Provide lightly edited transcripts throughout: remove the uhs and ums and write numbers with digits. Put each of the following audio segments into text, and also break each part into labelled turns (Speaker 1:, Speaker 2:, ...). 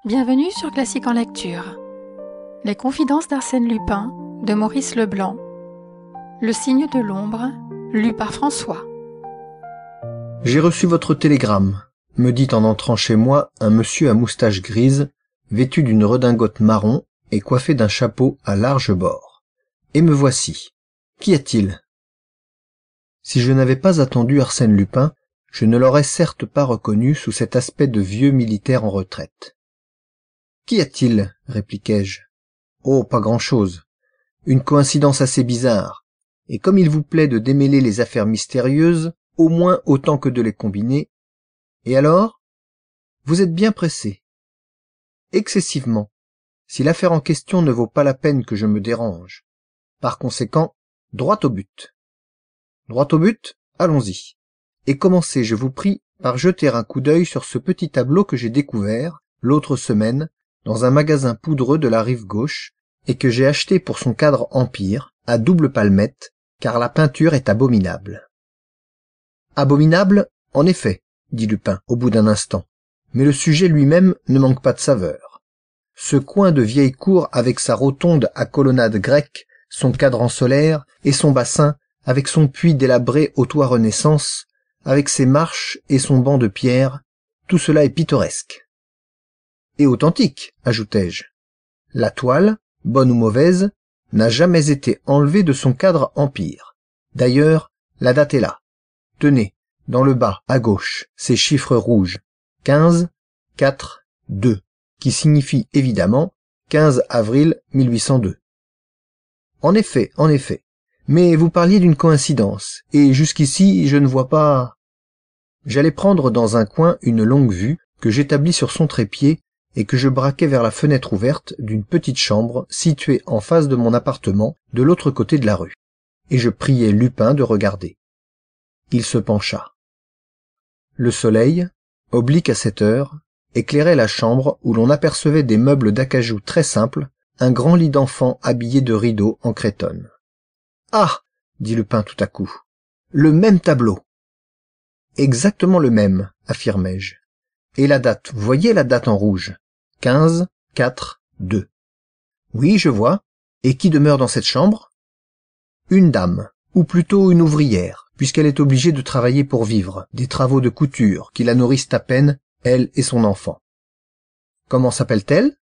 Speaker 1: Bienvenue sur Classique en lecture. Les confidences d'Arsène Lupin de Maurice Leblanc. Le signe de l'ombre, lu par François.
Speaker 2: J'ai reçu votre télégramme, me dit en entrant chez moi un monsieur à moustache grise, vêtu d'une redingote marron et coiffé d'un chapeau à larges bords. Et me voici. Qu'y a-t-il ? Si je n'avais pas attendu Arsène Lupin, je ne l'aurais certes pas reconnu sous cet aspect de vieux militaire en retraite. Qu'y a-t-il ? Répliquai-je. Oh, pas grand-chose. Une coïncidence assez bizarre. Et comme il vous plaît de démêler les affaires mystérieuses, au moins autant que de les combiner. Et alors ? Vous êtes bien pressé. Excessivement. Si l'affaire en question ne vaut pas la peine que je me dérange. Par conséquent, droit au but. Droit au but ? Allons-y. Et commencez, je vous prie, par jeter un coup d'œil sur ce petit tableau que j'ai découvert, l'autre semaine, dans un magasin poudreux de la rive gauche, et que j'ai acheté pour son cadre empire, à double palmette, car la peinture est abominable. Abominable, en effet, dit Lupin, au bout d'un instant, mais le sujet lui-même ne manque pas de saveur. Ce coin de vieille cour avec sa rotonde à colonnade grecque, son cadran solaire et son bassin, avec son puits délabré au toit Renaissance, avec ses marches et son banc de pierre, tout cela est pittoresque. Et authentique, ajoutai-je. La toile, bonne ou mauvaise, n'a jamais été enlevée de son cadre empire. D'ailleurs, la date est là. Tenez, dans le bas, à gauche, ces chiffres rouges. 15, 4, 2, qui signifie évidemment 15 avril 1802. En effet. Mais vous parliez d'une coïncidence, et jusqu'ici, je ne vois pas... J'allais prendre dans un coin une longue vue que j'établis sur son trépied et que je braquai vers la fenêtre ouverte d'une petite chambre située en face de mon appartement de l'autre côté de la rue. Et je priai Lupin de regarder. Il se pencha. Le soleil, oblique à cette heure, éclairait la chambre où l'on apercevait des meubles d'acajou très simples, un grand lit d'enfant habillé de rideaux en cretonne. « Ah !» dit Lupin tout à coup. « Le même tableau !»« Exactement le même, affirmai-je. Et la date, vous voyez la date en rouge ? 15, 4, 2. Oui, je vois. Et qui demeure dans cette chambre ? Une dame, ou plutôt une ouvrière, puisqu'elle est obligée de travailler pour vivre, des travaux de couture qui la nourrissent à peine, elle et son enfant. Comment s'appelle-t-elle ?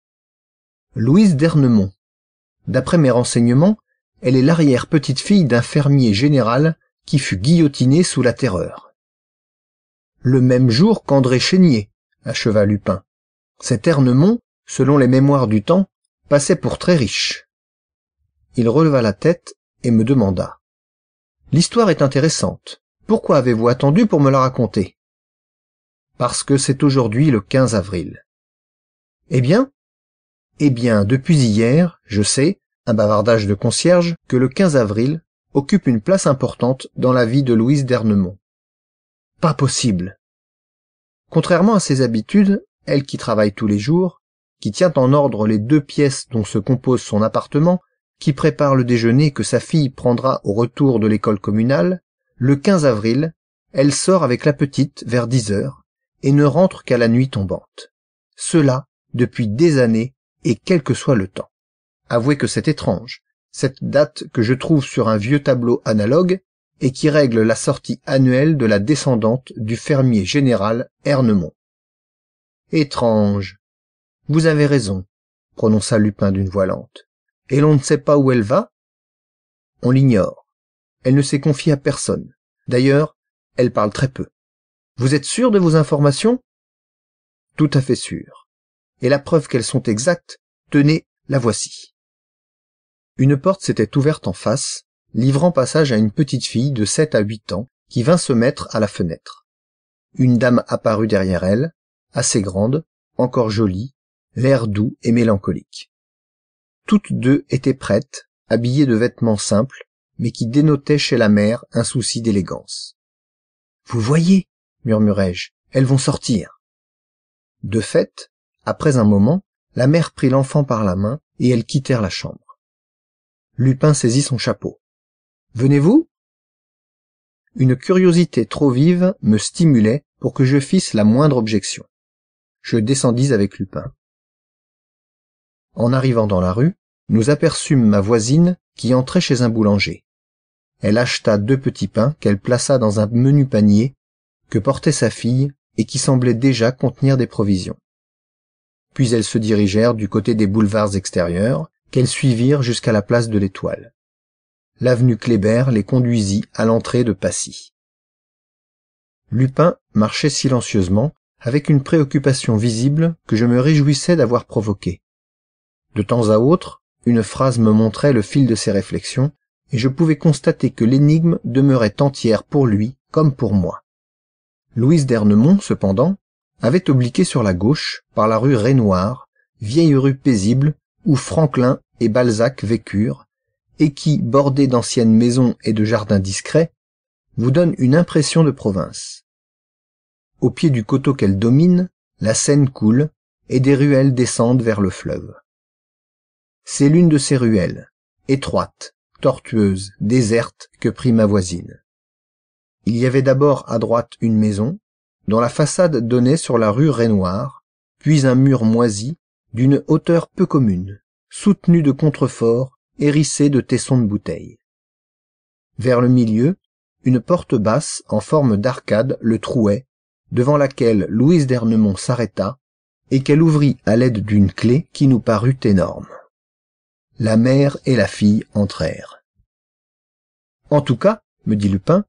Speaker 2: Louise d'Ernemont. D'après mes renseignements, elle est l'arrière-petite-fille d'un fermier général qui fut guillotiné sous la Terreur. Le même jour qu'André Chénier, acheva Lupin. Cet Ernemont, selon les mémoires du temps, passait pour très riche. Il releva la tête et me demanda. L'histoire est intéressante. Pourquoi avez-vous attendu pour me la raconter ? Parce que c'est aujourd'hui le 15 avril. Eh bien, depuis hier, je sais, un bavardage de concierge, que le 15 avril occupe une place importante dans la vie de Louise d'Ernemont. Pas possible. Contrairement à ses habitudes, elle qui travaille tous les jours, qui tient en ordre les 2 pièces dont se compose son appartement, qui prépare le déjeuner que sa fille prendra au retour de l'école communale, le 15 avril, elle sort avec la petite vers 10 heures et ne rentre qu'à la nuit tombante. Cela depuis des années et quel que soit le temps. Avouez que c'est étrange, cette date que je trouve sur un vieux tableau analogue et qui règle la sortie annuelle de la descendante du fermier général Ernemont. Étrange. Vous avez raison, prononça Lupin d'une voix lente. Et l'on ne sait pas où elle va ? On l'ignore. Elle ne s'est confiée à personne. D'ailleurs, elle parle très peu. Vous êtes sûr de vos informations ? Tout à fait sûr. Et la preuve qu'elles sont exactes, tenez, la voici. Une porte s'était ouverte en face, livrant passage à une petite fille de 7 à 8 ans qui vint se mettre à la fenêtre. Une dame apparut derrière elle, assez grande, encore jolie, l'air doux et mélancolique. Toutes deux étaient prêtes, habillées de vêtements simples, mais qui dénotaient chez la mère un souci d'élégance. « Vous voyez, murmurai-je, elles vont sortir. » De fait, après un moment, la mère prit l'enfant par la main et elles quittèrent la chambre. Lupin saisit son chapeau. « Venez-vous » Une curiosité trop vive me stimulait pour que je fisse la moindre objection. Je descendis avec Lupin. En arrivant dans la rue, nous aperçûmes ma voisine qui entrait chez un boulanger. Elle acheta 2 petits pains qu'elle plaça dans un menu panier que portait sa fille et qui semblait déjà contenir des provisions. Puis elles se dirigèrent du côté des boulevards extérieurs, qu'elles suivirent jusqu'à la place de l'Étoile. L'avenue Kléber les conduisit à l'entrée de Passy. Lupin marchait silencieusement, avec une préoccupation visible que je me réjouissais d'avoir provoquée. De temps à autre, une phrase me montrait le fil de ses réflexions, et je pouvais constater que l'énigme demeurait entière pour lui comme pour moi. Louise d'Ernemont, cependant, avait obliqué sur la gauche par la rue Raynouard, vieille rue paisible où Franklin et Balzac vécurent, et qui, bordée d'anciennes maisons et de jardins discrets, vous donne une impression de province. Au pied du coteau qu'elle domine, la Seine coule, et des ruelles descendent vers le fleuve. C'est l'une de ces ruelles, étroite, tortueuse, déserte, que prit ma voisine. Il y avait d'abord à droite une maison, dont la façade donnait sur la rue Raynouard, puis un mur moisi, d'une hauteur peu commune, soutenu de contreforts, hérissé de tessons de bouteilles. Vers le milieu, une porte basse en forme d'arcade le trouait, devant laquelle Louise d'Ernemont s'arrêta, et qu'elle ouvrit à l'aide d'une clé qui nous parut énorme. La mère et la fille entrèrent. « En tout cas, me dit Lupin,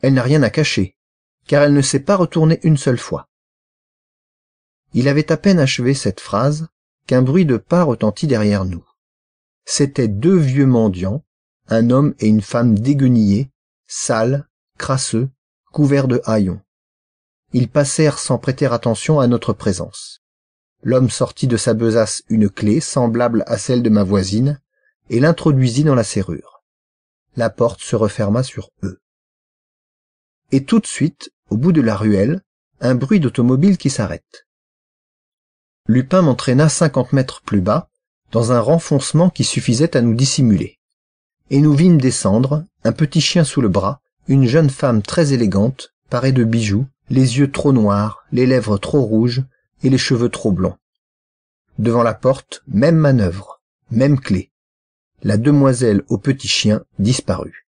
Speaker 2: elle n'a rien à cacher, car elle ne s'est pas retournée une seule fois. » Il avait à peine achevé cette phrase qu'un bruit de pas retentit derrière nous. C'étaient 2 vieux mendiants, un homme et une femme déguenillés, sales, crasseux, couverts de haillons. Ils passèrent sans prêter attention à notre présence. L'homme sortit de sa besace une clé semblable à celle de ma voisine et l'introduisit dans la serrure. La porte se referma sur eux. Et tout de suite, au bout de la ruelle, un bruit d'automobile qui s'arrête. Lupin m'entraîna 50 mètres plus bas, dans un renfoncement qui suffisait à nous dissimuler. Et nous vîmes descendre, un petit chien sous le bras, une jeune femme très élégante, parée de bijoux, les yeux trop noirs, les lèvres trop rouges et les cheveux trop blonds. Devant la porte, même manœuvre, même clé. La demoiselle au petit chien disparut.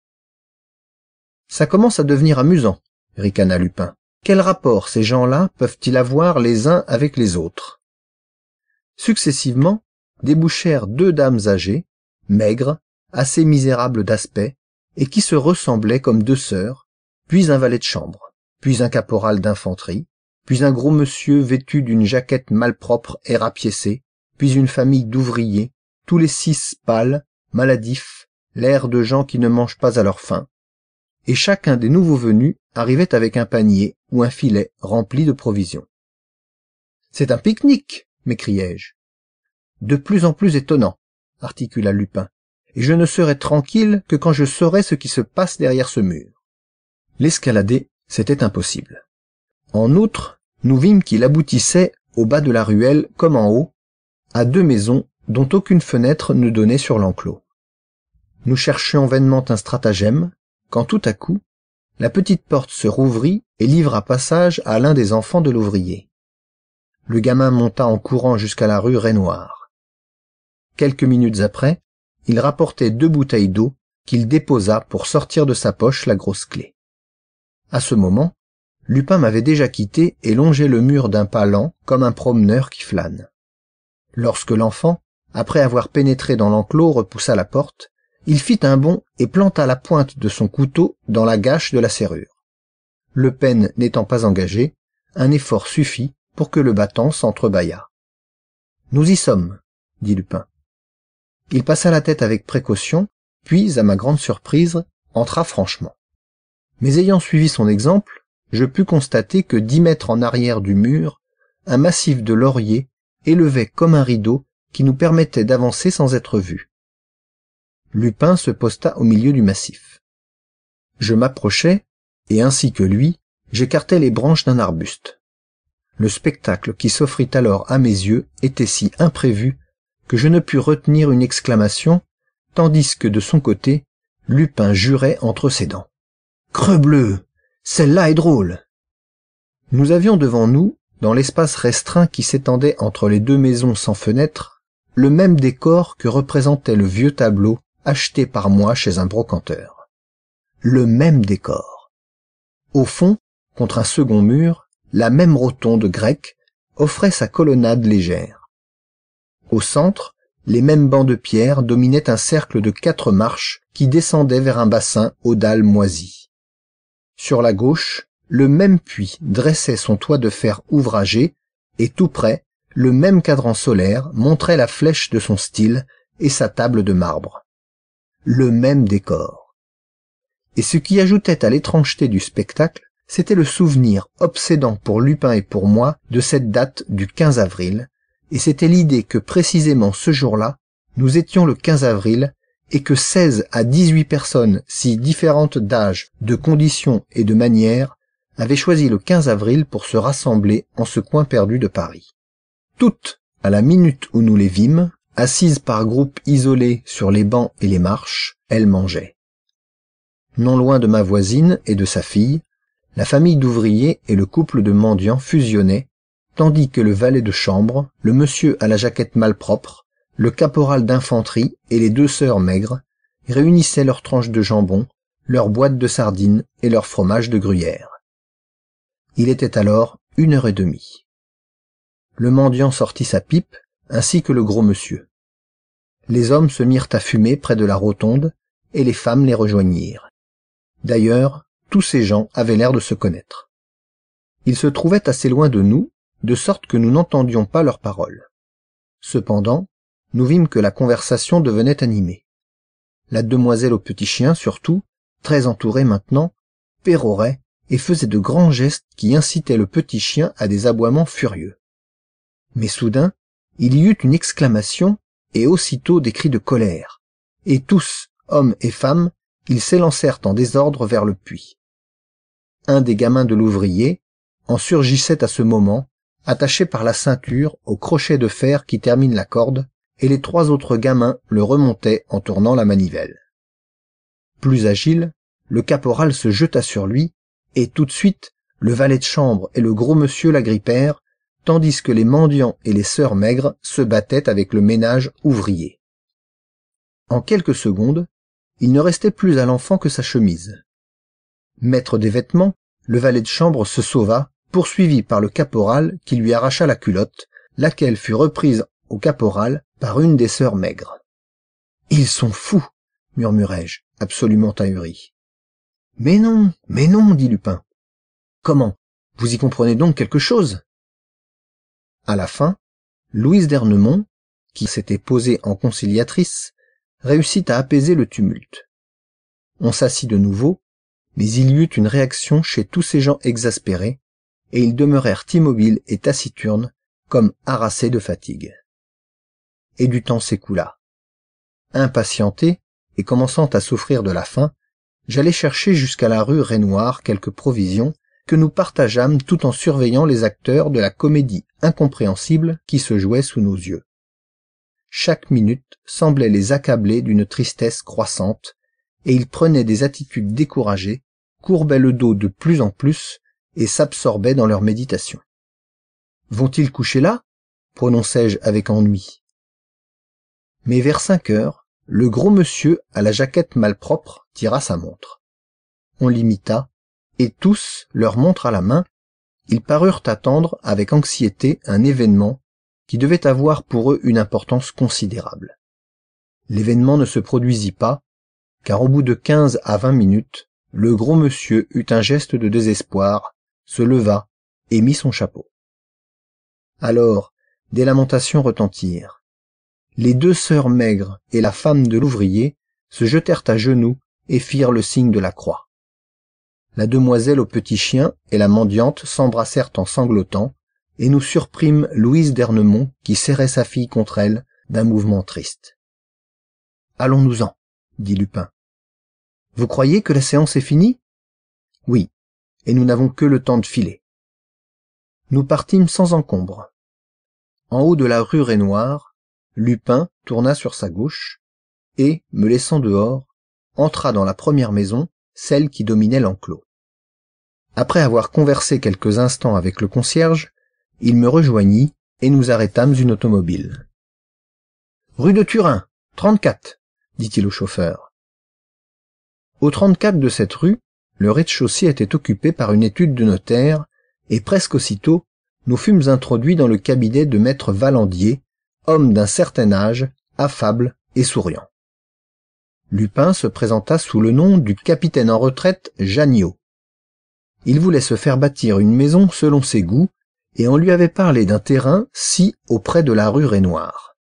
Speaker 2: « Ça commence à devenir amusant, » ricana Lupin. « Quel rapport ces gens-là peuvent-ils avoir les uns avec les autres ?» Successivement, débouchèrent 2 dames âgées, maigres, assez misérables d'aspect, et qui se ressemblaient comme 2 sœurs, puis un valet de chambre, puis un caporal d'infanterie, puis un gros monsieur vêtu d'une jaquette malpropre et rapiécée, puis une famille d'ouvriers, tous les 6 pâles, maladifs, l'air de gens qui ne mangent pas à leur faim, et chacun des nouveaux venus arrivait avec un panier ou un filet rempli de provisions. « C'est un pique-nique !» m'écriai-je. « De plus en plus étonnant, » articula Lupin, « et je ne serai tranquille que quand je saurai ce qui se passe derrière ce mur. » L'escalader, c'était impossible. En outre, nous vîmes qu'il aboutissait, au bas de la ruelle comme en haut, à 2 maisons dont aucune fenêtre ne donnait sur l'enclos. Nous cherchions vainement un stratagème, quand tout à coup, la petite porte se rouvrit et livra passage à l'un des enfants de l'ouvrier. Le gamin monta en courant jusqu'à la rue Raynouard. Quelques minutes après, il rapportait 2 bouteilles d'eau qu'il déposa pour sortir de sa poche la grosse clé. À ce moment, Lupin m'avait déjà quitté et longeait le mur d'un pas lent comme un promeneur qui flâne. Lorsque l'enfant, après avoir pénétré dans l'enclos, repoussa la porte, il fit un bond et planta la pointe de son couteau dans la gâche de la serrure. Le peigne n'étant pas engagé, un effort suffit pour que le battant s'entrebâillât. « Nous y sommes, » dit Lupin. Il passa la tête avec précaution, puis, à ma grande surprise, entra franchement. Mais ayant suivi son exemple, je pus constater que 10 mètres en arrière du mur, un massif de lauriers élevait comme un rideau qui nous permettait d'avancer sans être vus. Lupin se posta au milieu du massif. Je m'approchai, et ainsi que lui, j'écartai les branches d'un arbuste. Le spectacle qui s'offrit alors à mes yeux était si imprévu que je ne pus retenir une exclamation, tandis que de son côté, Lupin jurait entre ses dents. « Crebleu! Celle-là est drôle !» Nous avions devant nous, dans l'espace restreint qui s'étendait entre les 2 maisons sans fenêtres, le même décor que représentait le vieux tableau acheté par moi chez un brocanteur. Le même décor. Au fond, contre un second mur, la même rotonde grecque offrait sa colonnade légère. Au centre, les mêmes bancs de pierre dominaient un cercle de 4 marches qui descendaient vers un bassin aux dalles moisies. Sur la gauche, le même puits dressait son toit de fer ouvragé, et tout près, le même cadran solaire montrait la flèche de son style et sa table de marbre. Le même décor. Et ce qui ajoutait à l'étrangeté du spectacle, c'était le souvenir obsédant pour Lupin et pour moi de cette date du 15 avril, et c'était l'idée que précisément ce jour-là, nous étions le 15 avril, et que 16 à 18 personnes si différentes d'âge, de conditions et de manières avaient choisi le 15 avril pour se rassembler en ce coin perdu de Paris. Toutes, à la minute où nous les vîmes, assises par groupes isolés sur les bancs et les marches, elles mangeaient. Non loin de ma voisine et de sa fille, la famille d'ouvriers et le couple de mendiants fusionnaient, tandis que le valet de chambre, le monsieur à la jaquette malpropre, le caporal d'infanterie et les 2 sœurs maigres réunissaient leurs tranches de jambon, leurs boîtes de sardines et leur fromage de gruyère. Il était alors 1h30. Le mendiant sortit sa pipe, ainsi que le gros monsieur. Les hommes se mirent à fumer près de la rotonde, et les femmes les rejoignirent. D'ailleurs, tous ces gens avaient l'air de se connaître. Ils se trouvaient assez loin de nous, de sorte que nous n'entendions pas leurs paroles. Cependant, nous vîmes que la conversation devenait animée. La demoiselle au petit chien, surtout, très entourée maintenant, pérorait et faisait de grands gestes qui incitaient le petit chien à des aboiements furieux. Mais soudain, il y eut une exclamation et aussitôt des cris de colère, et tous, hommes et femmes, ils s'élancèrent en désordre vers le puits. Un des gamins de l'ouvrier en surgissait à ce moment, attaché par la ceinture au crochet de fer qui termine la corde, et les 3 autres gamins le remontaient en tournant la manivelle. Plus agile, le caporal se jeta sur lui, et tout de suite, le valet de chambre et le gros monsieur l'agrippèrent, tandis que les mendiants et les sœurs maigres se battaient avec le ménage ouvrier. En quelques secondes, il ne restait plus à l'enfant que sa chemise. Maître des vêtements, le valet de chambre se sauva, poursuivi par le caporal qui lui arracha la culotte, laquelle fut reprise au caporal par une des sœurs maigres. « Ils sont fous !» murmurai-je, absolument ahuri. « Mais non, dit Lupin. « Comment? Vous y comprenez donc quelque chose ?» À la fin, Louise d'Ernemont, qui s'était posée en conciliatrice, réussit à apaiser le tumulte. On s'assit de nouveau, mais il y eut une réaction chez tous ces gens exaspérés, et ils demeurèrent immobiles et taciturnes, comme harassés de fatigue. Et du temps s'écoula. Impatienté, et commençant à souffrir de la faim, j'allai chercher jusqu'à la rue Raynouard quelques provisions que nous partageâmes tout en surveillant les acteurs de la comédie incompréhensible qui se jouait sous nos yeux. Chaque minute semblait les accabler d'une tristesse croissante, et ils prenaient des attitudes découragées, courbaient le dos de plus en plus et s'absorbaient dans leurs méditations. « Vont-ils coucher là ?» prononçai-je avec ennui. Mais vers 5 heures, le gros monsieur à la jaquette malpropre tira sa montre. On l'imita, et tous, leur montre à la main, ils parurent attendre avec anxiété un événement qui devait avoir pour eux une importance considérable. L'événement ne se produisit pas, car au bout de 15 à 20 minutes, le gros monsieur eut un geste de désespoir, se leva et mit son chapeau. Alors, des lamentations retentirent. Les 2 sœurs maigres et la femme de l'ouvrier se jetèrent à genoux et firent le signe de la croix. La demoiselle au petit chien et la mendiante s'embrassèrent en sanglotant, et nous surprîmes Louise d'Ernemont qui serrait sa fille contre elle d'un mouvement triste. « Allons-nous-en, » dit Lupin. « Vous croyez que la séance est finie ? » ?»« Oui, et nous n'avons que le temps de filer. » Nous partîmes sans encombre. En haut de la rue Raynouard, Lupin tourna sur sa gauche, et, me laissant dehors, entra dans la première maison, celle qui dominait l'enclos. Après avoir conversé quelques instants avec le concierge, il me rejoignit et nous arrêtâmes une automobile. Rue de Turin, 34, dit-il au chauffeur. Au 34 de cette rue, le rez-de-chaussée était occupé par une étude de notaire, et presque aussitôt, nous fûmes introduits dans le cabinet de maître Valandier, homme d'un certain âge, affable et souriant. Lupin se présenta sous le nom du capitaine en retraite Janniot. Il voulait se faire bâtir une maison selon ses goûts, et on lui avait parlé d'un terrain si auprès de la rue Rainoir.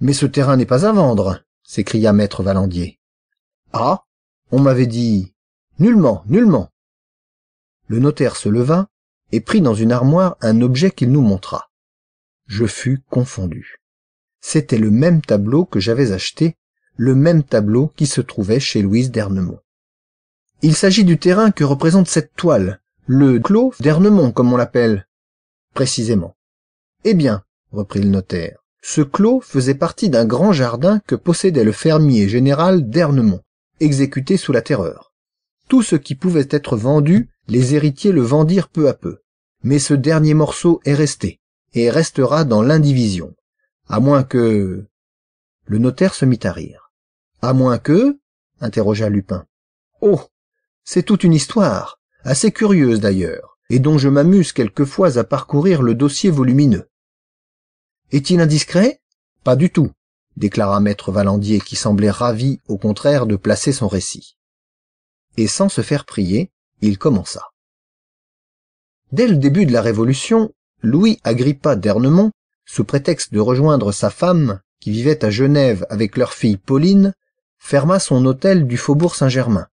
Speaker 2: « Mais ce terrain n'est pas à vendre !» s'écria maître Valandier. « Ah, on m'avait dit... Nullement, nullement !» Le notaire se leva et prit dans une armoire un objet qu'il nous montra. Je fus confondu. C'était le même tableau que j'avais acheté, le même tableau qui se trouvait chez Louise d'Ernemont. « Il s'agit du terrain que représente cette toile, le clos d'Ernemont, comme on l'appelle. »« Précisément. »« Eh bien, reprit le notaire, ce clos faisait partie d'un grand jardin que possédait le fermier général d'Ernemont, exécuté sous la Terreur. Tout ce qui pouvait être vendu, les héritiers le vendirent peu à peu. Mais ce dernier morceau est resté, et restera dans l'indivision. À moins que... Le notaire se mit à rire. « À moins que... » interrogea Lupin. « Oh, c'est toute une histoire, assez curieuse d'ailleurs, et dont je m'amuse quelquefois à parcourir le dossier volumineux. »« Est-il indiscret ? » ?»« Pas du tout, » déclara maître Valandier, qui semblait ravi, au contraire, de placer son récit. Et sans se faire prier, il commença. Dès le début de la Révolution, Louis Agrippa d'Ernemont, sous prétexte de rejoindre sa femme, qui vivait à Genève avec leur fille Pauline, ferma son hôtel du faubourg Saint-Germain,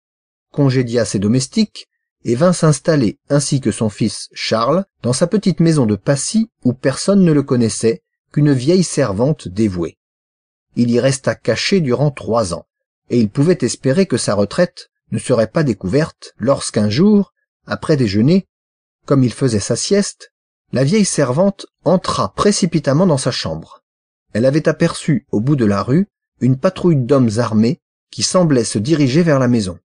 Speaker 2: congédia ses domestiques et vint s'installer, ainsi que son fils Charles, dans sa petite maison de Passy où personne ne le connaissait qu'une vieille servante dévouée. Il y resta caché durant 3 ans, et il pouvait espérer que sa retraite ne serait pas découverte lorsqu'un jour, après déjeuner, comme il faisait sa sieste, la vieille servante entra précipitamment dans sa chambre. Elle avait aperçu, au bout de la rue, une patrouille d'hommes armés qui semblait se diriger vers la maison.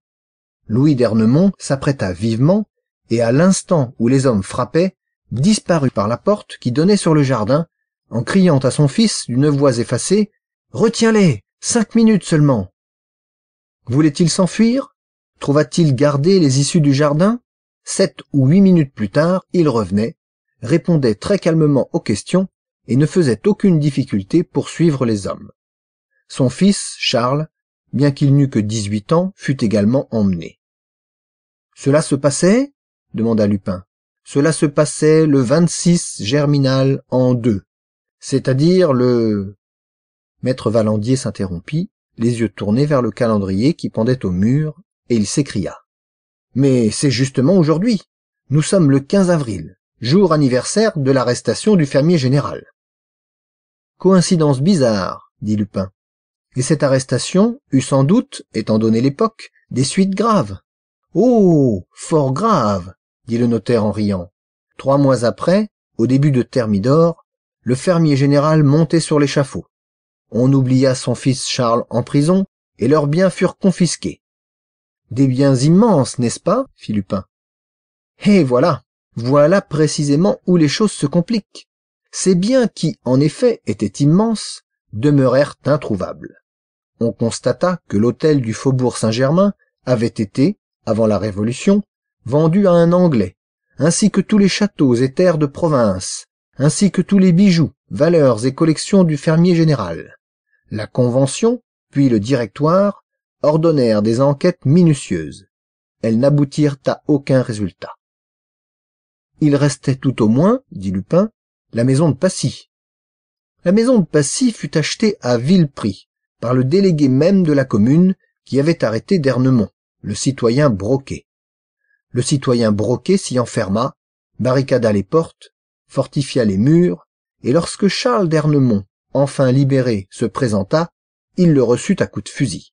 Speaker 2: Louis d'Ernemont s'apprêta vivement, et à l'instant où les hommes frappaient, disparut par la porte qui donnait sur le jardin, en criant à son fils d'une voix effacée « Retiens-les, 5 minutes seulement !» Voulait-il s'enfuir? Trouva-t-il gardé les issues du jardin? 7 ou 8 minutes plus tard, il revenait, répondait très calmement aux questions et ne faisait aucune difficulté pour suivre les hommes. Son fils, Charles, bien qu'il n'eût que 18 ans, fut également emmené. « Cela se passait ?» demanda Lupin. « Cela se passait le 26 Germinal en 2, c'est-à-dire le... » Maître Valandier s'interrompit, les yeux tournés vers le calendrier qui pendait au mur, et il s'écria. « Mais c'est justement aujourd'hui. Nous sommes le 15 avril, jour anniversaire de l'arrestation du fermier général. »« Coïncidence bizarre, » dit Lupin. « Et cette arrestation eut sans doute, étant donné l'époque, des suites graves. »« Oh, fort graves, » dit le notaire en riant. 3 mois après, au début de Thermidor, le fermier général montait sur l'échafaud. On oublia son fils Charles en prison, et leurs biens furent confisqués. « Des biens immenses, n'est-ce pas ?» fit Lupin. « Et voilà précisément où les choses se compliquent. Ces biens qui, en effet, étaient immenses, demeurèrent introuvables. On constata que l'hôtel du faubourg Saint-Germain avait été, avant la Révolution, vendu à un Anglais, ainsi que tous les châteaux et terres de province, ainsi que tous les bijoux, valeurs et collections du fermier général. La Convention, puis le Directoire, ordonnèrent des enquêtes minutieuses. Elles n'aboutirent à aucun résultat. Il restait tout au moins, dit Lupin, la maison de Passy. La maison de Passy fut achetée à vil prix par le délégué même de la commune qui avait arrêté d'Ernemont, le citoyen Broquet. Le citoyen Broquet s'y enferma, barricada les portes, fortifia les murs, et lorsque Charles d'Ernemont, enfin libéré, se présenta, il le reçut à coups de fusil.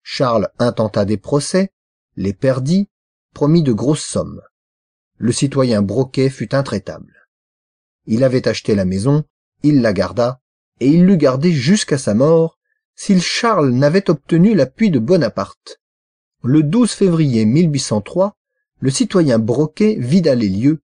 Speaker 2: Charles intenta des procès, les perdit, promit de grosses sommes. Le citoyen Broquet fut intraitable. Il avait acheté la maison, il la garda, et il l'eût gardée jusqu'à sa mort, s'il Charles n'avait obtenu l'appui de Bonaparte. Le 12 février 1803, le citoyen Broquet vida les lieux,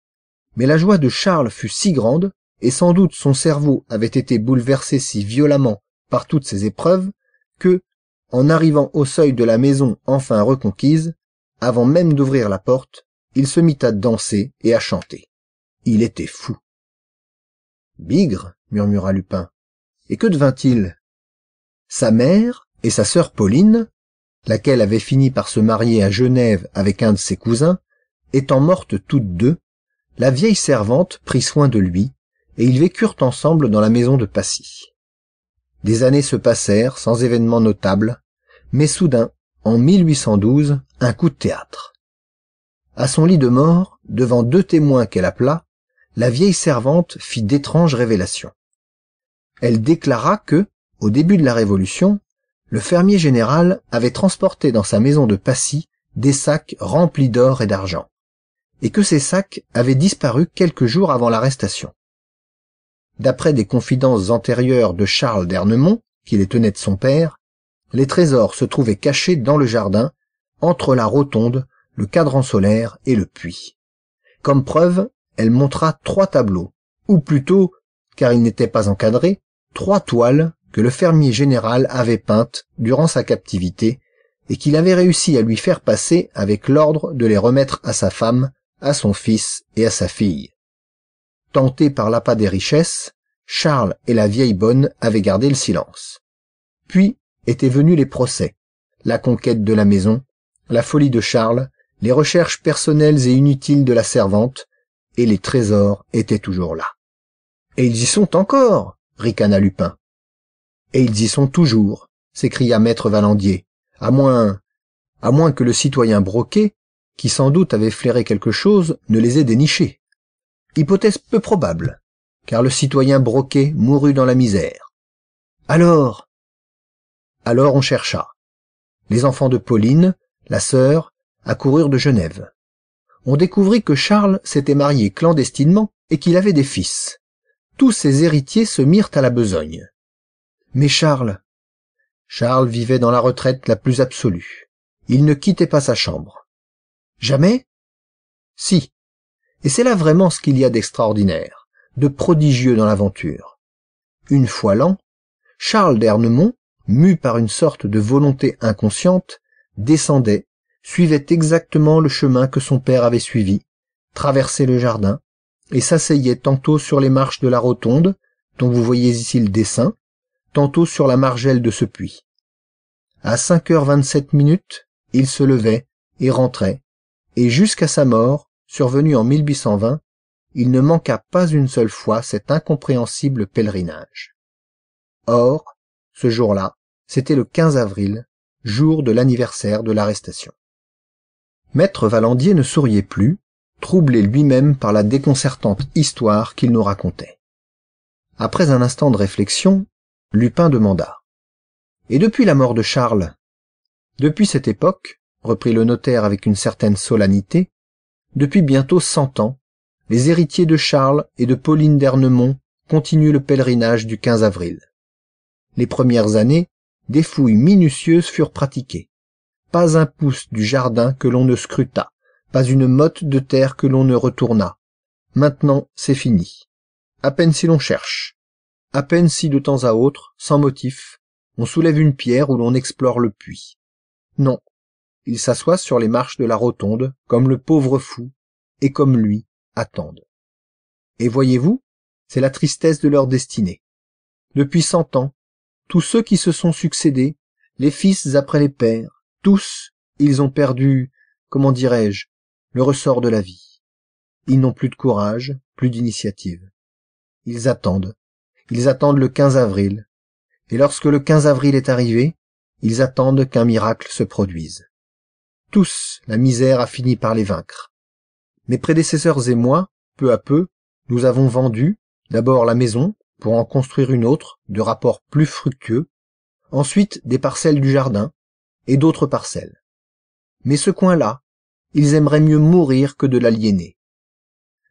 Speaker 2: mais la joie de Charles fut si grande, et sans doute son cerveau avait été bouleversé si violemment par toutes ces épreuves, que, en arrivant au seuil de la maison enfin reconquise, avant même d'ouvrir la porte, il se mit à danser et à chanter. Il était fou. Bigre, murmura Lupin. Et que devint-il? Sa mère et sa sœur Pauline, laquelle avait fini par se marier à Genève avec un de ses cousins, étant mortes toutes deux, la vieille servante prit soin de lui, et ils vécurent ensemble dans la maison de Passy. Des années se passèrent sans événements notables, mais soudain, en 1812, un coup de théâtre. À son lit de mort, devant 2 témoins qu'elle appela, la vieille servante fit d'étranges révélations. Elle déclara que, au début de la Révolution, le fermier général avait transporté dans sa maison de Passy des sacs remplis d'or et d'argent, et que ces sacs avaient disparu quelques jours avant l'arrestation. D'après des confidences antérieures de Charles d'Ernemont, qui les tenait de son père, les trésors se trouvaient cachés dans le jardin, entre la rotonde, le cadran solaire et le puits. Comme preuve, elle montra 3 tableaux, ou plutôt, car ils n'étaient pas encadrés, 3 toiles que le fermier général avait peintes durant sa captivité et qu'il avait réussi à lui faire passer avec l'ordre de les remettre à sa femme, à son fils et à sa fille. Tentés par l'appât des richesses, Charles et la vieille bonne avaient gardé le silence. Puis étaient venus les procès, la conquête de la maison, la folie de Charles, les recherches personnelles et inutiles de la servante, et les trésors étaient toujours là. « Et ils y sont encore !» ricana Lupin. « Et ils y sont toujours !» s'écria maître Valandier, à moins que le citoyen Broquet, qui sans doute avait flairé quelque chose, ne les ait dénichés. Hypothèse peu probable, car le citoyen Broquet mourut dans la misère. Alors on chercha. Les enfants de Pauline, la sœur, accoururent de Genève. On découvrit que Charles s'était marié clandestinement et qu'il avait des fils. Tous ses héritiers se mirent à la besogne. Mais Charles vivait dans la retraite la plus absolue. Il ne quittait pas sa chambre. Jamais? Si. Et c'est là vraiment ce qu'il y a d'extraordinaire, de prodigieux dans l'aventure. Une fois l'an, Charles d'Ernemont, mu par une sorte de volonté inconsciente, descendait, suivait exactement le chemin que son père avait suivi, traversait le jardin, et s'asseyait tantôt sur les marches de la rotonde, dont vous voyez ici le dessin, tantôt sur la margelle de ce puits. À 5h27, il se levait et rentrait, et jusqu'à sa mort, survenue en 1820, il ne manqua pas une seule fois cet incompréhensible pèlerinage. Or, ce jour-là, c'était le 15 avril, jour de l'anniversaire de l'arrestation. Maître Valandier ne souriait plus, troublé lui-même par la déconcertante histoire qu'il nous racontait. Après un instant de réflexion, Lupin demanda. « Et depuis la mort de Charles ?» ?»« Depuis cette époque, » reprit le notaire avec une certaine solennité, « depuis bientôt 100 ans, les héritiers de Charles et de Pauline d'Ernemont continuent le pèlerinage du 15 avril. Les premières années, des fouilles minutieuses furent pratiquées. Pas un pouce du jardin que l'on ne scrutât, pas une motte de terre que l'on ne retournât. Maintenant, c'est fini. À peine si l'on cherche. À peine si de temps à autre, sans motif, on soulève une pierre ou l'on explore le puits. Non, ils s'assoient sur les marches de la rotonde, comme le pauvre fou, et comme lui, attendent. Et voyez-vous, c'est la tristesse de leur destinée. Depuis 100 ans, tous ceux qui se sont succédés, les fils après les pères, tous, ils ont perdu, comment dirais-je, le ressort de la vie. Ils n'ont plus de courage, plus d'initiative. Ils attendent le 15 avril, et lorsque le 15 avril est arrivé, ils attendent qu'un miracle se produise. Tous, la misère a fini par les vaincre. Mes prédécesseurs et moi, peu à peu, nous avons vendu, d'abord la maison, pour en construire une autre, de rapport plus fructueux, ensuite des parcelles du jardin, et d'autres parcelles. Mais ce coin-là, ils aimeraient mieux mourir que de l'aliéner.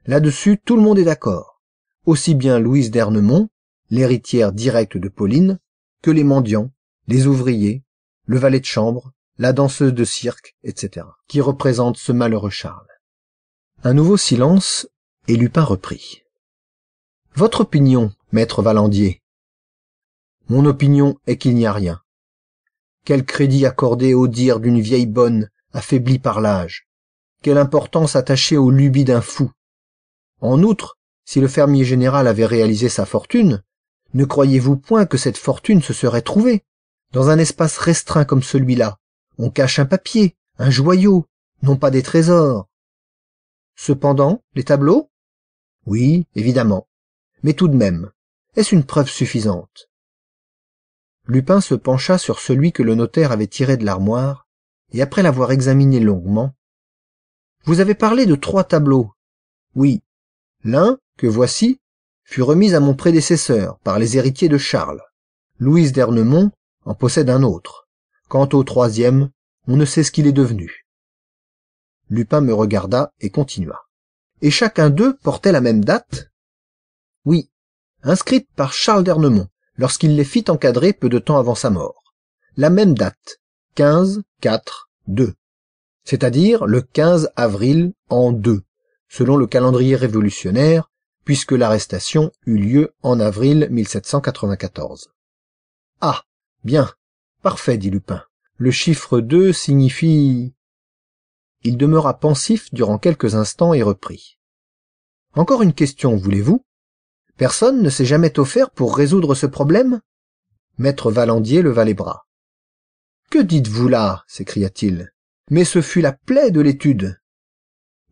Speaker 2: Là-dessus, tout le monde est d'accord, aussi bien Louise d'Ernemont, l'héritière directe de Pauline, que les mendiants, les ouvriers, le valet de chambre, la danseuse de cirque, etc., qui représentent ce malheureux Charles. Un nouveau silence, et Lupin reprit. Votre opinion, maître Valandier? Mon opinion est qu'il n'y a rien. Quel crédit accorder au dire d'une vieille bonne, affaiblie par l'âge? Quelle importance attacher aux lubies d'un fou? En outre, si le fermier général avait réalisé sa fortune, ne croyez-vous point que cette fortune se serait trouvée? Dans un espace restreint comme celui-là, on cache un papier, un joyau, non pas des trésors. Cependant, les tableaux? Oui, évidemment. Mais tout de même, est-ce une preuve suffisante? Lupin se pencha sur celui que le notaire avait tiré de l'armoire, et après l'avoir examiné longuement, « Vous avez parlé de 3 tableaux. » Oui. L'un, que voici, fut remis à mon prédécesseur par les héritiers de Charles. Louise d'Ernemont en possède un autre. Quant au 3e, on ne sait ce qu'il est devenu. Lupin me regarda et continua. Et chacun d'eux portait la même date? Oui, inscrite par Charles d'Ernemont, lorsqu'il les fit encadrer peu de temps avant sa mort. La même date, 15-4-2, c'est-à-dire le 15 avril en 2, selon le calendrier révolutionnaire, puisque l'arrestation eut lieu en avril 1794. Ah, bien, parfait, dit Lupin. Le chiffre 2 signifie... Il demeura pensif durant quelques instants et reprit. Encore une question, voulez-vous? Personne ne s'est jamais offert pour résoudre ce problème? Maître Valandier leva les bras. Que dites-vous là? S'écria-t-il. Mais ce fut la plaie de l'étude.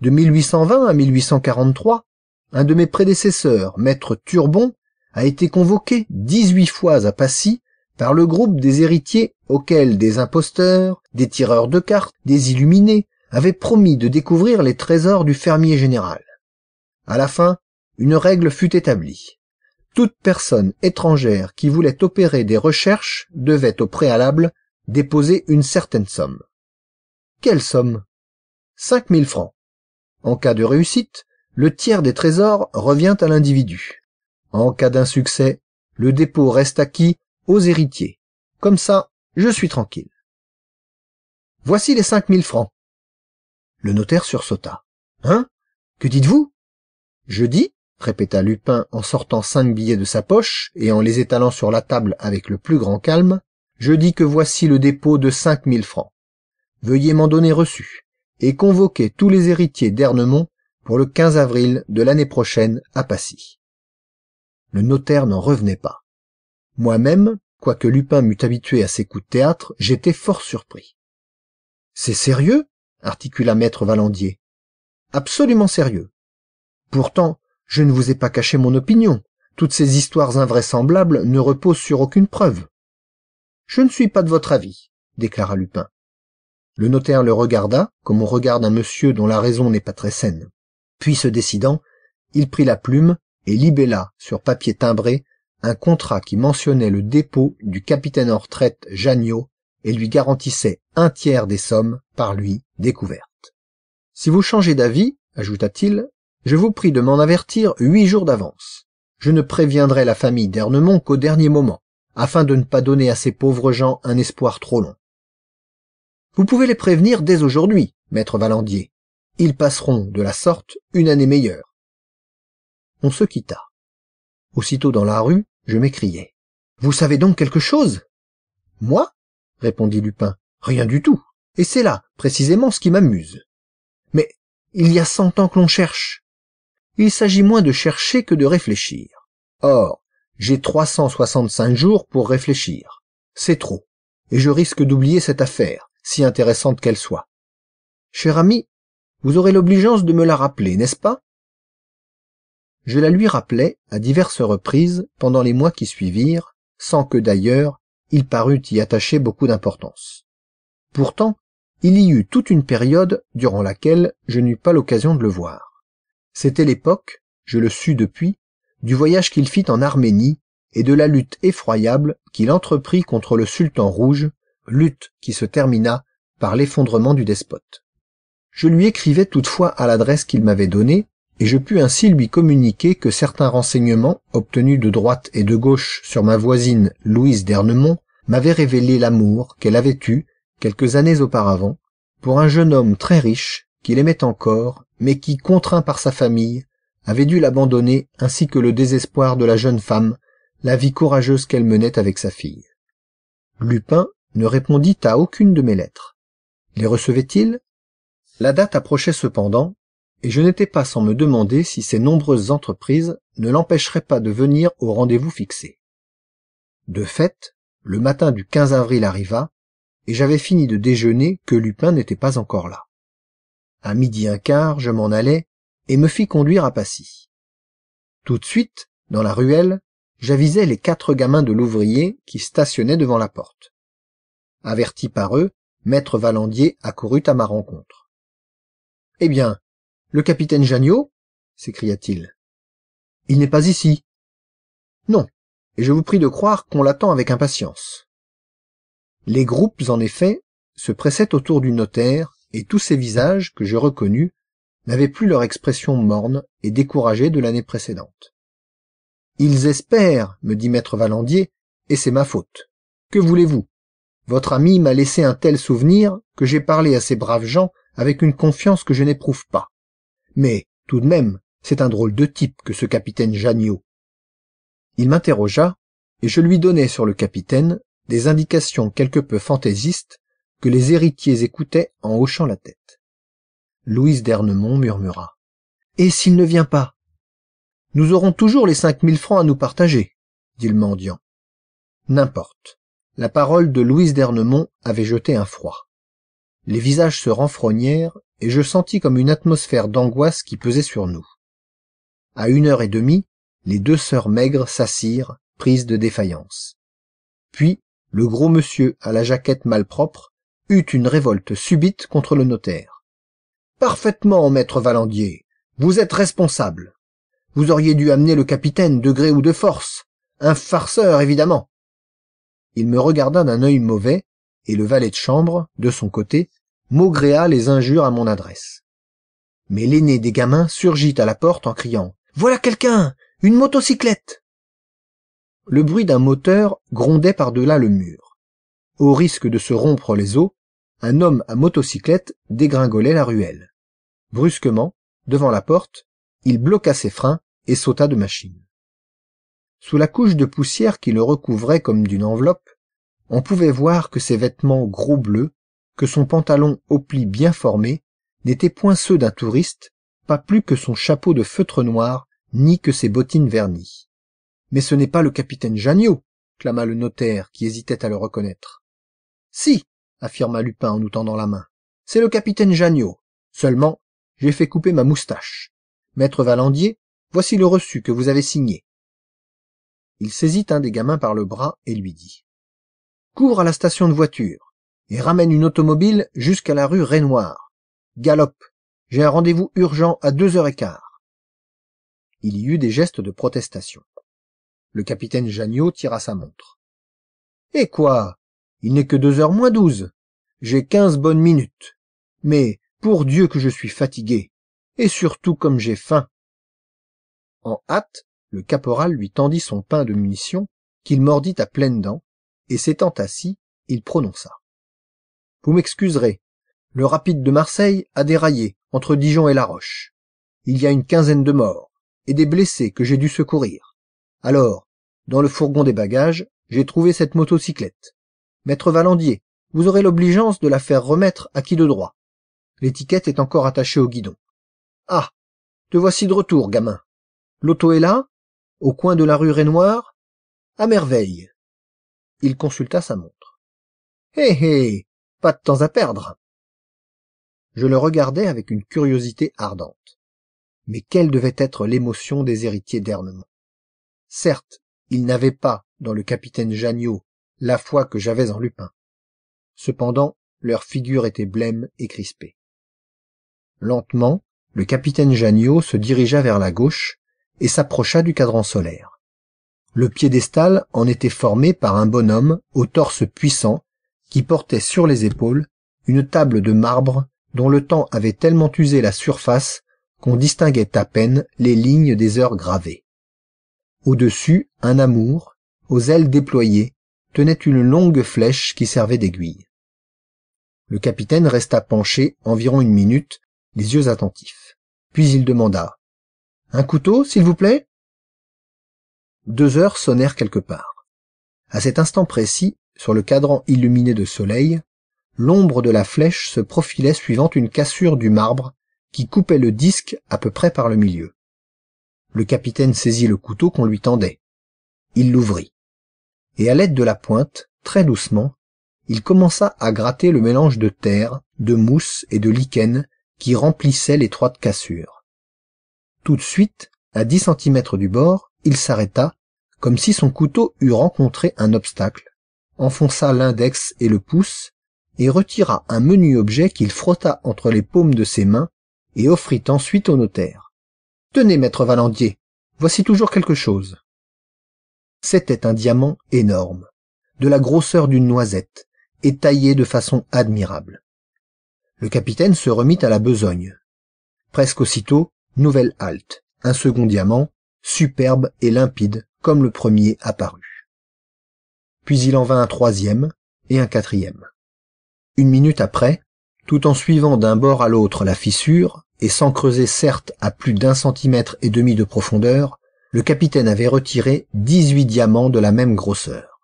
Speaker 2: De 1820 à 1843, un de mes prédécesseurs, maître Turbon, a été convoqué 18 fois à Passy par le groupe des héritiers auxquels des imposteurs, des tireurs de cartes, des illuminés avaient promis de découvrir les trésors du fermier général. À la fin, une règle fut établie. Toute personne étrangère qui voulait opérer des recherches devait au préalable déposer une certaine somme. Quelle somme? 5 000 francs. En cas de réussite, le tiers des trésors revient à l'individu. En cas d'insuccès, le dépôt reste acquis aux héritiers. Comme ça, je suis tranquille. Voici les 5 000 francs. Le notaire sursauta. Hein? Que dites-vous? Je dis, répéta Lupin en sortant 5 billets de sa poche et en les étalant sur la table avec le plus grand calme, je dis que voici le dépôt de 5 000 francs. Veuillez m'en donner reçu et convoquer tous les héritiers d'Ernemont pour le 15 avril de l'année prochaine à Passy. Le notaire n'en revenait pas. Moi-même, quoique Lupin m'eût habitué à ses coups de théâtre, j'étais fort surpris. « C'est sérieux ?» articula maître Valandier. « Absolument sérieux. Pourtant, je ne vous ai pas caché mon opinion. Toutes ces histoires invraisemblables ne reposent sur aucune preuve. »« Je ne suis pas de votre avis, » déclara Lupin. Le notaire le regarda comme on regarde un monsieur dont la raison n'est pas très saine. Puis, se décidant, il prit la plume et libella sur papier timbré un contrat qui mentionnait le dépôt du capitaine en retraite Janniot et lui garantissait 1/3 des sommes par lui découvertes. « Si vous changez d'avis, ajouta-t-il, je vous prie de m'en avertir 8 jours d'avance. Je ne préviendrai la famille d'Ernemont qu'au dernier moment, afin de ne pas donner à ces pauvres gens un espoir trop long. Vous pouvez les prévenir dès aujourd'hui, maître Valandier. Ils passeront, de la sorte, une année meilleure. » On se quitta. Aussitôt dans la rue, je m'écriai. « Vous savez donc quelque chose ?»« Moi ?» répondit Lupin. « Rien du tout. Et c'est là, précisément, ce qui m'amuse. Mais il y a 100 ans que l'on cherche. Il s'agit moins de chercher que de réfléchir. Or, j'ai 365 jours pour réfléchir. C'est trop. Et je risque d'oublier cette affaire, si intéressante qu'elle soit. Cher ami, vous aurez l'obligeance de me la rappeler, n'est-ce pas? Je la lui rappelai à diverses reprises pendant les mois qui suivirent, sans que d'ailleurs il parût y attacher beaucoup d'importance. Pourtant, il y eut toute une période durant laquelle je n'eus pas l'occasion de le voir. C'était l'époque, je le sus depuis, du voyage qu'il fit en Arménie et de la lutte effroyable qu'il entreprit contre le sultan rouge, lutte qui se termina par l'effondrement du despote. Je lui écrivais toutefois à l'adresse qu'il m'avait donnée, et je pus ainsi lui communiquer que certains renseignements obtenus de droite et de gauche sur ma voisine Louise d'Ernemont m'avaient révélé l'amour qu'elle avait eu, quelques années auparavant, pour un jeune homme très riche qu'il aimait encore, mais qui, contraint par sa famille, avait dû l'abandonner ainsi que le désespoir de la jeune femme, la vie courageuse qu'elle menait avec sa fille. Lupin ne répondit à aucune de mes lettres. Les recevait-il? La date approchait cependant, et je n'étais pas sans me demander si ces nombreuses entreprises ne l'empêcheraient pas de venir au rendez-vous fixé. De fait, le matin du 15 avril arriva, et j'avais fini de déjeuner que Lupin n'était pas encore là. À 12h15, je m'en allai et me fis conduire à Passy. Tout de suite, dans la ruelle, j'avisai les 4 gamins de l'ouvrier qui stationnaient devant la porte. Averti par eux, maître Valandier accourut à ma rencontre. « Eh bien, le capitaine Janniot ?» s'écria-t-il. « Il n'est pas ici. »« Non, et je vous prie de croire qu'on l'attend avec impatience. » Les groupes, en effet, se pressaient autour du notaire, et tous ces visages, que je reconnus, n'avaient plus leur expression morne et découragée de l'année précédente. « Ils espèrent, me dit maître Valandier, et c'est ma faute. Que voulez-vous? Votre ami m'a laissé un tel souvenir que j'ai parlé à ces braves gens avec une confiance que je n'éprouve pas. Mais, tout de même, c'est un drôle de type que ce capitaine Janniot. » Il m'interrogea, et je lui donnai sur le capitaine des indications quelque peu fantaisistes que les héritiers écoutaient en hochant la tête. Louise d'Ernemont murmura. « Et s'il ne vient pas? »« Nous aurons toujours les 5000 francs à nous partager, » dit le mendiant. N'importe. La parole de Louise d'Ernemont avait jeté un froid. Les visages se renfrognèrent et je sentis comme une atmosphère d'angoisse qui pesait sur nous. À 1h30, les 2 sœurs maigres s'assirent, prises de défaillance. Puis, le gros monsieur à la jaquette malpropre eut une révolte subite contre le notaire. « Parfaitement, maître Valandier. Vous êtes responsable. Vous auriez dû amener le capitaine de gré ou de force. Un farceur, évidemment. » Il me regarda d'un œil mauvais, et le valet de chambre, de son côté, maugréa les injures à mon adresse. Mais l'aîné des gamins surgit à la porte en criant « Voilà quelqu'un! Une motocyclette !» Le bruit d'un moteur grondait par-delà le mur. Au risque de se rompre les os, un homme à motocyclette dégringolait la ruelle. Brusquement, devant la porte, il bloqua ses freins et sauta de machine. Sous la couche de poussière qui le recouvrait comme d'une enveloppe, on pouvait voir que ses vêtements gros bleus, que son pantalon aux plis bien formés, n'étaient point ceux d'un touriste, pas plus que son chapeau de feutre noir, ni que ses bottines vernies. « Mais ce n'est pas le capitaine Janniot !» clama le notaire, qui hésitait à le reconnaître. « Si !» affirma Lupin en nous tendant la main. « C'est le capitaine Janniot. Seulement, j'ai fait couper ma moustache. Maître Valandier, voici le reçu que vous avez signé. » Il saisit un des gamins par le bras et lui dit « Cours à la station de voiture et ramène une automobile jusqu'à la rue Rainoir. Galope, j'ai un rendez-vous urgent à 2h15. » Il y eut des gestes de protestation. Le capitaine Janniot tira sa montre. « Eh quoi? Il n'est que 2h moins 12. J'ai 15 bonnes minutes. Mais, pour Dieu que je suis fatigué. Et surtout comme j'ai faim. » En hâte, le caporal lui tendit son pain de munitions, qu'il mordit à pleines dents, et s'étant assis, il prononça. « Vous m'excuserez. Le rapide de Marseille a déraillé entre Dijon et La Roche. Il y a une 15aine de morts, et des blessés que j'ai dû secourir. Alors, dans le fourgon des bagages, j'ai trouvé cette motocyclette. Maître Valandier, vous aurez l'obligeance de la faire remettre à qui de droit. L'étiquette est encore attachée au guidon. Ah, te voici de retour, gamin. L'auto est là, au coin de la rue Rainoir. À merveille. » Il consulta sa montre. « Hé hé, pas de temps à perdre. » Je le regardais avec une curiosité ardente. Mais quelle devait être l'émotion des héritiers d'Ernemont? Certes, ils n'avaient pas, dans le capitaine Janniot, la foi que j'avais en Lupin. Cependant, leur figure était blême et crispée. Lentement, le capitaine Janniot se dirigea vers la gauche et s'approcha du cadran solaire. Le piédestal en était formé par un bonhomme au torse puissant qui portait sur les épaules une table de marbre dont le temps avait tellement usé la surface qu'on distinguait à peine les lignes des heures gravées. Au-dessus, un amour, aux ailes déployées, tenait une longue flèche qui servait d'aiguille. Le capitaine resta penché environ une minute, les yeux attentifs. Puis il demanda « Un couteau, s'il vous plaît ?» 2 heures sonnèrent quelque part. À cet instant précis, sur le cadran illuminé de soleil, l'ombre de la flèche se profilait suivant une cassure du marbre qui coupait le disque à peu près par le milieu. Le capitaine saisit le couteau qu'on lui tendait. Il l'ouvrit. Et à l'aide de la pointe, très doucement, il commença à gratter le mélange de terre, de mousse et de lichen qui remplissait l'étroite cassure. Tout de suite, à 10 centimètres du bord, il s'arrêta, comme si son couteau eût rencontré un obstacle, enfonça l'index et le pouce, et retira un menu objet qu'il frotta entre les paumes de ses mains et offrit ensuite au notaire. « Tenez, maître Valandier, voici toujours quelque chose. » C'était un diamant énorme, de la grosseur d'une noisette, et taillé de façon admirable. Le capitaine se remit à la besogne. Presque aussitôt, nouvelle halte, un second diamant, superbe et limpide, comme le premier apparu. Puis il en vint un troisième et un quatrième. 1 minute après, tout en suivant d'un bord à l'autre la fissure, et sans creuser certes à plus d'1,5 centimètre de profondeur, le capitaine avait retiré 18 diamants de la même grosseur.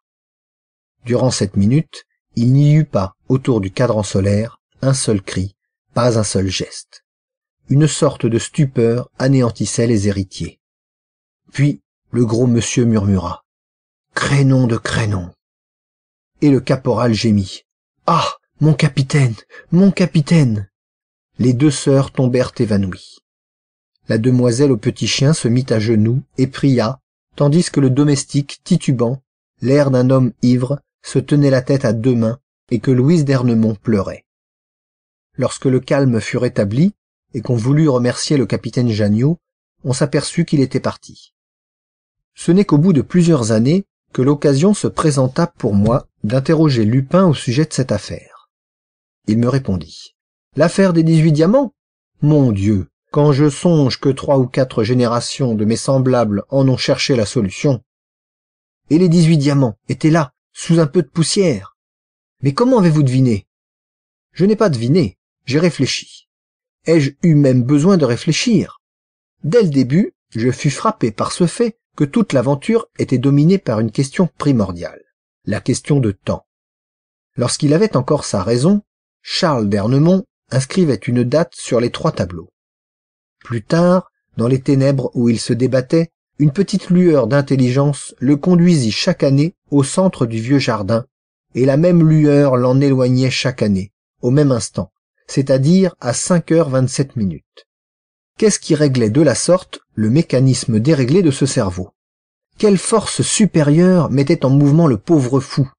Speaker 2: Durant cette minute, il n'y eut pas, autour du cadran solaire, un seul cri, pas un seul geste. Une sorte de stupeur anéantissait les héritiers. Puis, le gros monsieur murmura « Crénom de crénom !» Et le caporal gémit « Ah, mon capitaine, mon capitaine !» Les 2 sœurs tombèrent évanouies. La demoiselle au petit chien se mit à genoux et pria, tandis que le domestique, titubant, l'air d'un homme ivre, se tenait la tête à 2 mains et que Louise d'Ernemont pleurait. Lorsque le calme fut rétabli et qu'on voulut remercier le capitaine Janniot, on s'aperçut qu'il était parti. Ce n'est qu'au bout de plusieurs années que l'occasion se présenta pour moi d'interroger Lupin au sujet de cette affaire. Il me répondit. « L'affaire des 18 diamants ? Mon Dieu, quand je songe que 3 ou 4 générations de mes semblables en ont cherché la solution. Et les 18 diamants étaient là, sous un peu de poussière. Mais comment avez-vous deviné ? Je n'ai pas deviné, j'ai réfléchi. Ai-je eu même besoin de réfléchir ? Dès le début, je fus frappé par ce fait que toute l'aventure était dominée par une question primordiale, la question de temps. Lorsqu'il avait encore sa raison, Charles d'Ernemont inscrivait une date sur les 3 tableaux. Plus tard, dans les ténèbres où il se débattait, une petite lueur d'intelligence le conduisit chaque année au centre du vieux jardin, et la même lueur l'en éloignait chaque année, au même instant, c'est-à-dire à 5h27. Qu'est-ce qui réglait de la sorte le mécanisme déréglé de ce cerveau ? Quelle force supérieure mettait en mouvement le pauvre fou ?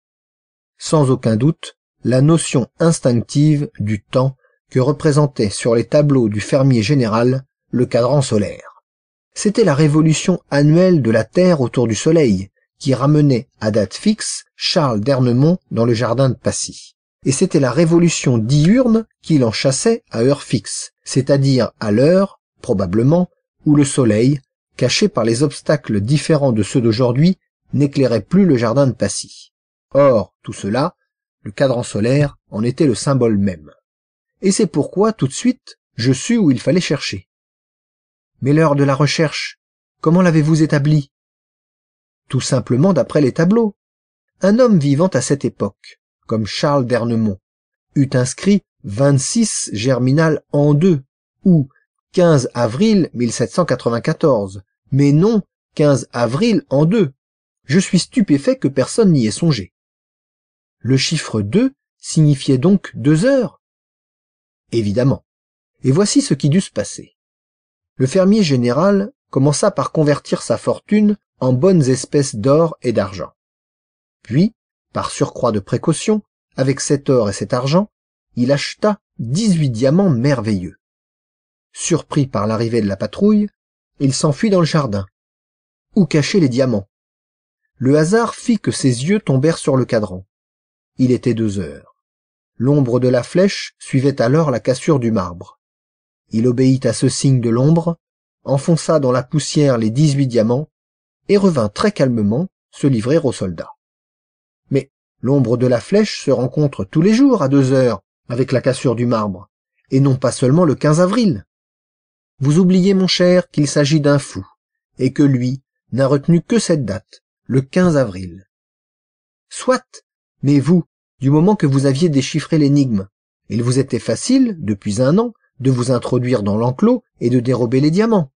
Speaker 2: Sans aucun doute, la notion instinctive du temps que représentait sur les tableaux du fermier général le cadran solaire. C'était la révolution annuelle de la Terre autour du Soleil qui ramenait à date fixe Charles d'Ernemont dans le jardin de Passy. Et c'était la révolution diurne qui l'en chassait à heure fixe, c'est-à-dire à l'heure, probablement, où le Soleil, caché par les obstacles différents de ceux d'aujourd'hui, n'éclairait plus le jardin de Passy. Or, tout cela, le cadran solaire en était le symbole même. Et c'est pourquoi, tout de suite, je sus où il fallait chercher. Mais l'heure de la recherche, comment l'avez-vous établie ? Tout simplement d'après les tableaux. Un homme vivant à cette époque, comme Charles d'Ernemont, eût inscrit 26 germinal en 2, ou 15 avril 1794, mais non 15 avril en 2. Je suis stupéfait que personne n'y ait songé. Le chiffre 2 signifiait donc 2 heures ? Évidemment. Et voici ce qui dut se passer. Le fermier général commença par convertir sa fortune en bonnes espèces d'or et d'argent. Puis, par surcroît de précaution, avec cet or et cet argent, il acheta 18 diamants merveilleux. Surpris par l'arrivée de la patrouille, il s'enfuit dans le jardin. Où cacher les diamants ? Le hasard fit que ses yeux tombèrent sur le cadran. Il était 2 heures. L'ombre de la flèche suivait alors la cassure du marbre. Il obéit à ce signe de l'ombre, enfonça dans la poussière les 18 diamants et revint très calmement se livrer aux soldats. Mais l'ombre de la flèche se rencontre tous les jours à 2 heures avec la cassure du marbre, et non pas seulement le 15 avril. Vous oubliez, mon cher, qu'il s'agit d'un fou, et que lui, n'a retenu que cette date, le 15 avril. Soit, mais vous, du moment que vous aviez déchiffré l'énigme, il vous était facile, depuis 1 an, de vous introduire dans l'enclos et de dérober les diamants.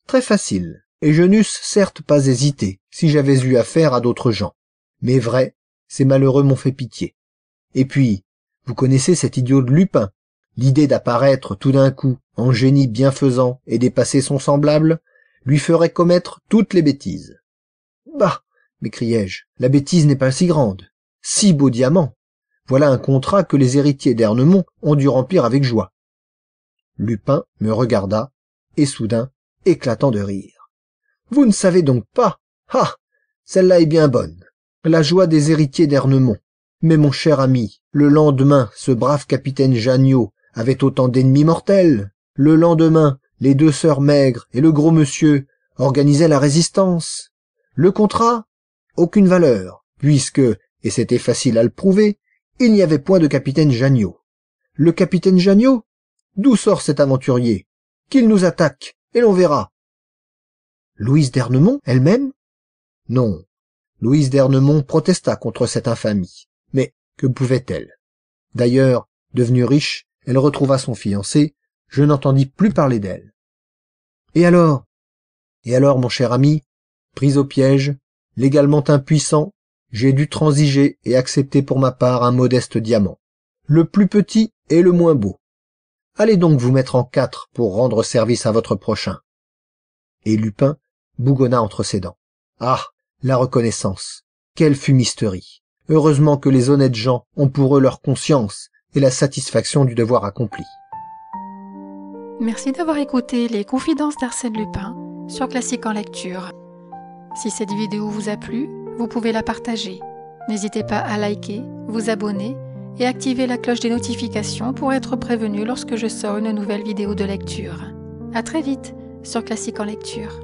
Speaker 2: Très facile, et je n'eusse certes pas hésité si j'avais eu affaire à d'autres gens. Mais vrai, ces malheureux m'ont fait pitié. Et puis, vous connaissez cet idiot de Lupin, l'idée d'apparaître tout d'un coup en génie bienfaisant et dépasser son semblable, lui ferait commettre toutes les bêtises. Bah, m'écriai-je, la bêtise n'est pas si grande. 6 beaux diamants. Voilà un contrat que les héritiers d'Ernemont ont dû remplir avec joie. Lupin me regarda, et soudain, éclatant de rire. Vous ne savez donc pas? Ah! Celle-là est bien bonne. La joie des héritiers d'Ernemont. Mais mon cher ami, le lendemain, ce brave capitaine Janniot avait autant d'ennemis mortels. Le lendemain, les 2 sœurs Maigres et le gros monsieur organisaient la résistance. Le contrat? Aucune valeur, puisque, et c'était facile à le prouver, il n'y avait point de capitaine Janniot. Le capitaine Janniot? D'où sort cet aventurier? Qu'il nous attaque, et l'on verra. Louise d'Ernemont, elle-même? Non. Louise d'Ernemont protesta contre cette infamie. Mais que pouvait-elle? D'ailleurs, devenue riche, elle retrouva son fiancé, je n'entendis plus parler d'elle. Et alors, mon cher ami, pris au piège, légalement impuissant, j'ai dû transiger et accepter pour ma part un modeste diamant, le plus petit et le moins beau. Allez donc vous mettre en 4 pour rendre service à votre prochain. Et Lupin bougonna entre ses dents. Ah, la reconnaissance, quelle fumisterie! Heureusement que les honnêtes gens ont pour eux leur conscience et la satisfaction du devoir accompli.
Speaker 1: Merci d'avoir écouté les Confidences d'Arsène Lupin sur Classique en lecture. Si cette vidéo vous a plu, vous pouvez la partager. N'hésitez pas à liker, vous abonner et activer la cloche des notifications pour être prévenu lorsque je sors une nouvelle vidéo de lecture. À très vite sur Classique en lecture.